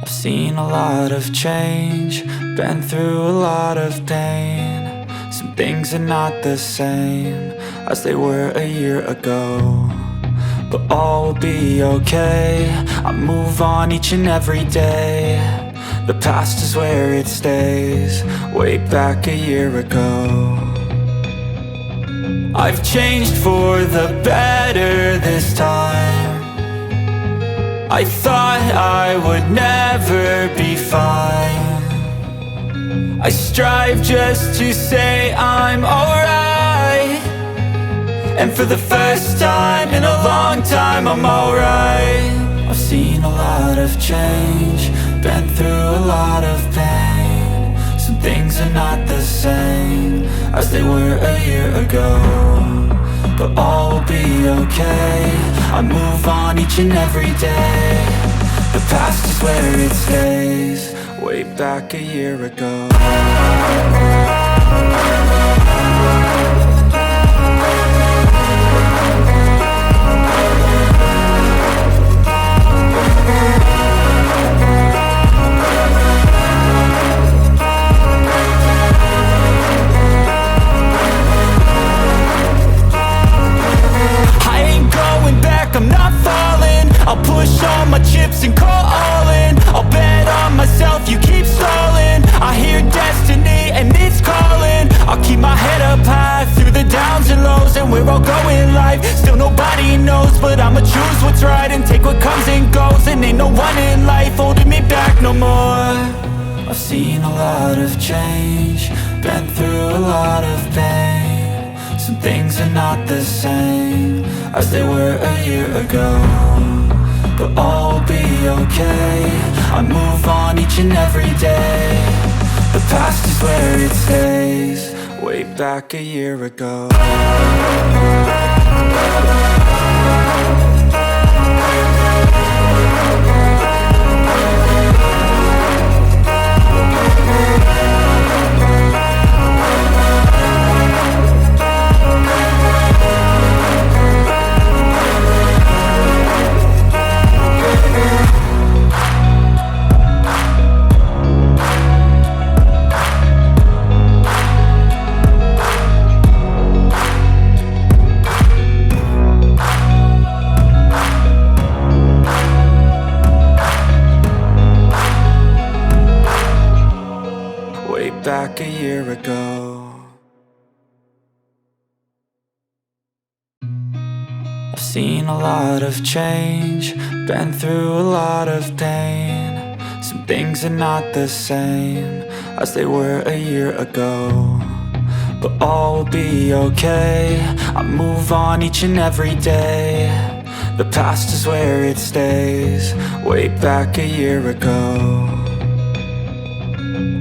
I've seen a lot of change, been through a lot of pain. Some things are not the same as they were a year ago, but all will be okay. I move on each and every day. The past is where it stays, way back a year ago. I've changed for the better this time. I thought I would never be fine. I strive just to say I'm alright, and for the first time in a long time I'm alright. I've seen a lot of change, been through a lot of pain. Some things are not the same as they were a year ago, but all will be okay. I move on each and every day. The past is where it stays, way back a year ago. I'm not falling, I'll push all my chips and call all in. I'll bet on myself, you keep stalling. I hear destiny and it's calling. I'll keep my head up high through the downs and lows, and we're all going life. Still nobody knows, but I'ma choose what's right and take what comes and goes. And ain't no one in life holding me back no more. I've seen a lot of change, been through a lot of pain. Some things are not the same as they were a year ago, but all will be okay. I move on each and every day. The past is where it stays, way back a year ago. Back a year ago. I've seen a lot of change, been through a lot of pain. Some things are not the same as they were a year ago, but all will be okay. I move on each and every day. The past is where it stays, way back a year ago.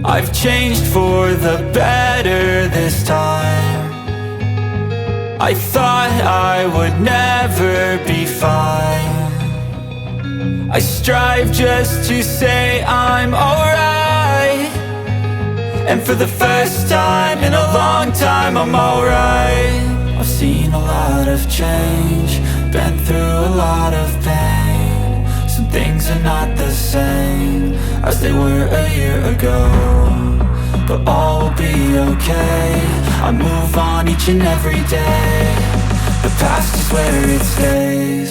I've changed for the better this time. I thought I would never be fine. I strive just to say I'm alright, and for the first time in a long time I'm alright. I've seen a lot of change, been through a lot of pain. Some things are not the same as they were a year ago, but all will be okay. I move on each and every day. The past is where it stays.